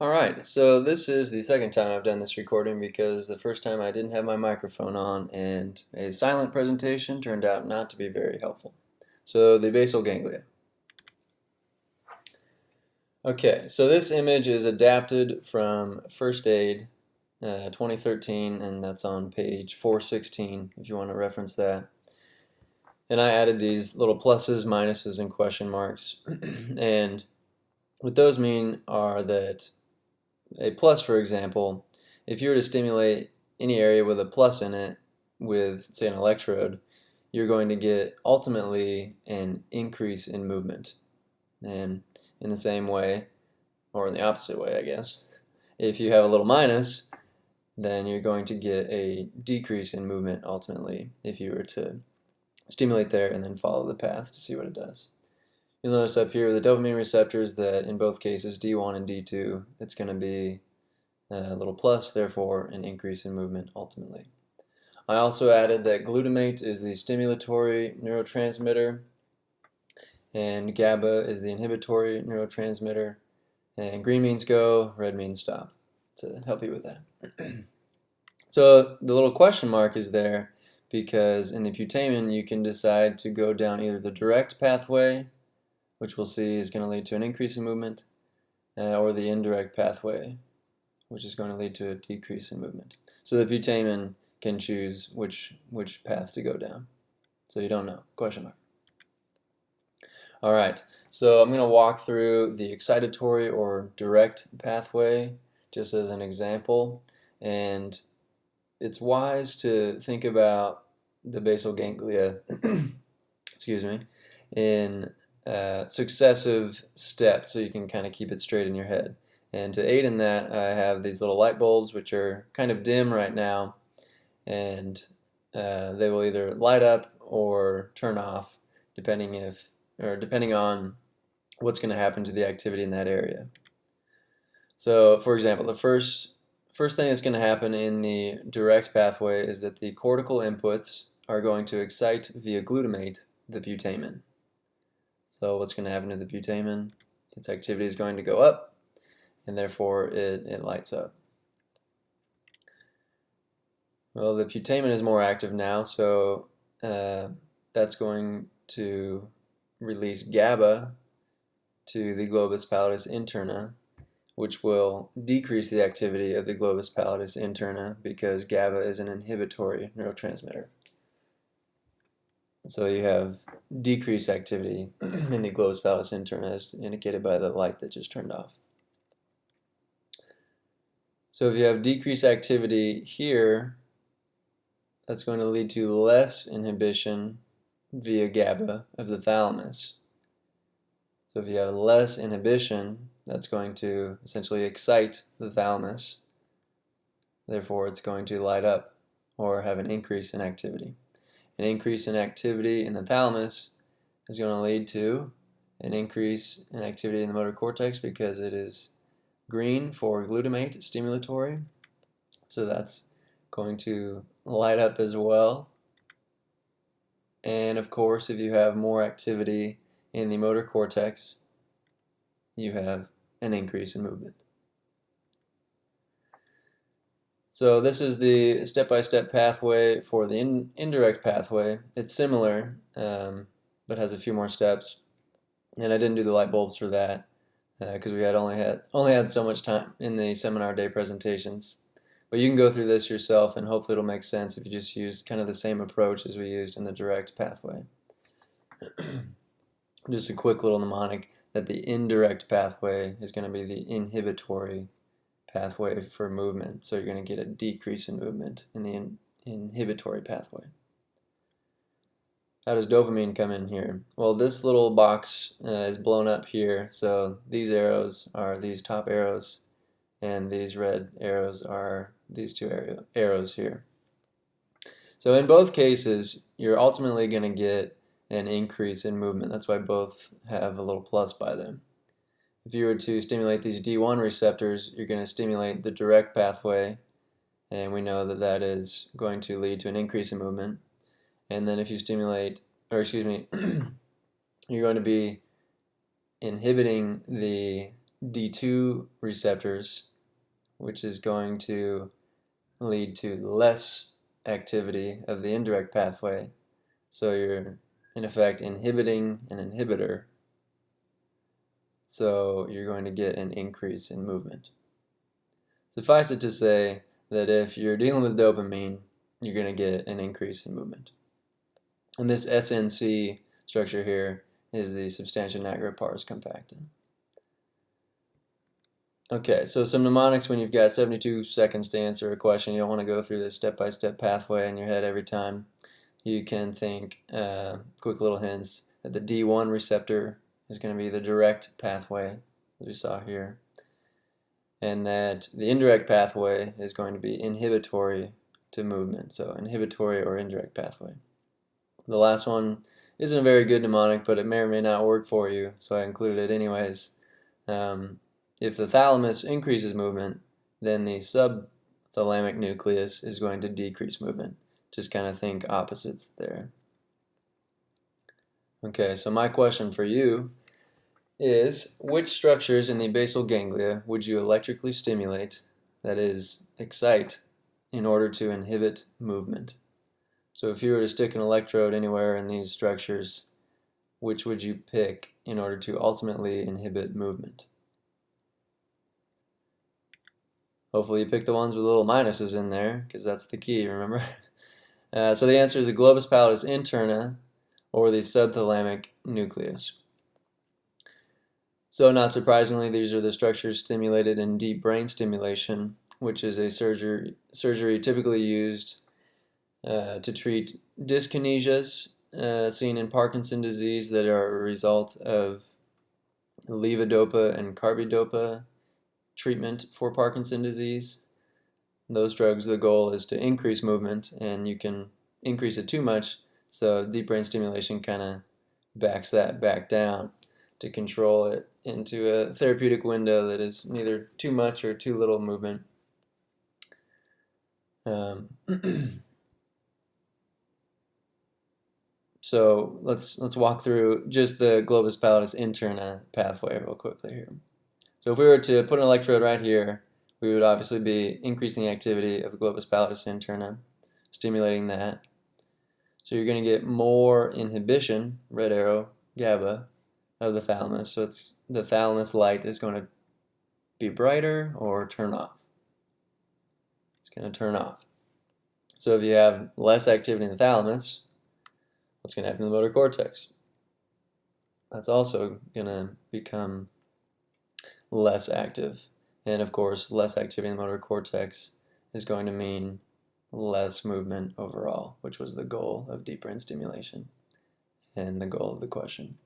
Alright, so this is the second time I've done this recording because the first time I didn't have my microphone on and a silent presentation turned out not to be very helpful. So the basal ganglia. Okay, so this image is adapted from First Aid 2013, and that's on page 416 if you want to reference that. And I added these little pluses, minuses, and question marks. And what those mean are that a plus, for example, if you were to stimulate any area with a plus in it with, say, an electrode, you're going to get ultimately an increase in movement. And in the same way, or in the opposite way, I guess, if you have a little minus, then you're going to get a decrease in movement ultimately if you were to stimulate there and then follow the path to see what it does. You'll notice up here with the dopamine receptors that in both cases, D1 and D2, it's going to be a little plus, therefore an increase in movement ultimately. I also added that glutamate is the stimulatory neurotransmitter and GABA is the inhibitory neurotransmitter, and green means go, red means stop, to help you with that. So the little question mark is there because in the putamen you can decide to go down either the direct pathway, which we'll see is going to lead to an increase in movement, or the indirect pathway, which is going to lead to a decrease in movement. So the putamen can choose which path to go down. So you don't know, question mark. All right, so I'm going to walk through the excitatory or direct pathway just as an example, and it's wise to think about the basal ganglia excuse me, in successive steps so you can kind of keep it straight in your head. And to aid in that, I have these little light bulbs which are kind of dim right now, and they will either light up or turn off depending on what's going to happen to the activity in that area. So, for example, the first thing that's going to happen in the direct pathway is that the cortical inputs are going to excite via glutamate the putamen. So what's going to happen to the putamen? Its activity is going to go up, and therefore it lights up. Well, the putamen is more active now, so that's going to release GABA to the globus pallidus interna, which will decrease the activity of the globus pallidus interna because GABA is an inhibitory neurotransmitter. So you have decreased activity in the globus pallidus interna as indicated by the light that just turned off. So if you have decreased activity here, that's going to lead to less inhibition via GABA of the thalamus. So if you have less inhibition, that's going to essentially excite the thalamus. Therefore, it's going to light up or have an increase in activity. An increase in activity in the thalamus is going to lead to an increase in activity in the motor cortex because it is green for glutamate stimulatory. So that's going to light up as well. And of course, if you have more activity in the motor cortex, you have an increase in movement. So this is the step-by-step pathway for the indirect pathway. It's similar, but has a few more steps. And I didn't do the light bulbs for that because we had only had so much time in the seminar day presentations. But you can go through this yourself, and hopefully it'll make sense if you just use kind of the same approach as we used in the direct pathway. Just a quick little mnemonic that the indirect pathway is going to be the inhibitory pathway for movement, so you're going to get a decrease in movement in the inhibitory pathway. How does dopamine come in here? Well, this little box is blown up here, so these arrows are these top arrows, and these red arrows are these two arrows here. So in both cases, you're ultimately going to get an increase in movement. That's why both have a little plus by them. If you were to stimulate these D1 receptors, you're going to stimulate the direct pathway, and we know that that is going to lead to an increase in movement. And then if you stimulate, you're going to be inhibiting the D2 receptors, which is going to lead to less activity of the indirect pathway. So you're in effect inhibiting an inhibitor. So you're going to get an increase in movement. Suffice it to say that if you're dealing with dopamine, you're going to get an increase in movement. And this SNC structure here is the substantia nigra pars compacta. Okay, so some mnemonics when you've got 72 seconds to answer a question. You don't want to go through this step-by-step pathway in your head every time. You can think, quick little hints, that the D1 receptor is going to be the direct pathway, as we saw here, and that the indirect pathway is going to be inhibitory to movement, so inhibitory or indirect pathway. The last one isn't a very good mnemonic, but it may or may not work for you, so I included it anyways. If the thalamus increases movement, then the subthalamic nucleus is going to decrease movement. Just kind of think opposites there. Okay, so my question for you is, which structures in the basal ganglia would you electrically stimulate, that is, excite, in order to inhibit movement? So if you were to stick an electrode anywhere in these structures, which would you pick in order to ultimately inhibit movement? Hopefully you pick the ones with little minuses in there, because that's the key, remember? So the answer is the globus pallidus interna, or the subthalamic nucleus. So not surprisingly, these are the structures stimulated in deep brain stimulation, which is a surgery typically used to treat dyskinesias seen in Parkinson's disease that are a result of levodopa and carbidopa treatment for Parkinson's disease. Those drugs, the goal is to increase movement, and you can increase it too much, so deep brain stimulation kind of backs that back down to control it into a therapeutic window that is neither too much or too little movement. So let's walk through just the globus pallidus interna pathway real quickly here. So if we were to put an electrode right here, we would obviously be increasing the activity of the globus pallidus interna, stimulating that. So you're going to get more inhibition, red arrow, GABA, of the thalamus. So the thalamus light is going to be brighter or turn off. It's going to turn off. So if you have less activity in the thalamus, what's going to happen to the motor cortex? That's also going to become less active. And of course, less activity in the motor cortex is going to mean less movement overall, which was the goal of deep brain stimulation and the goal of the question.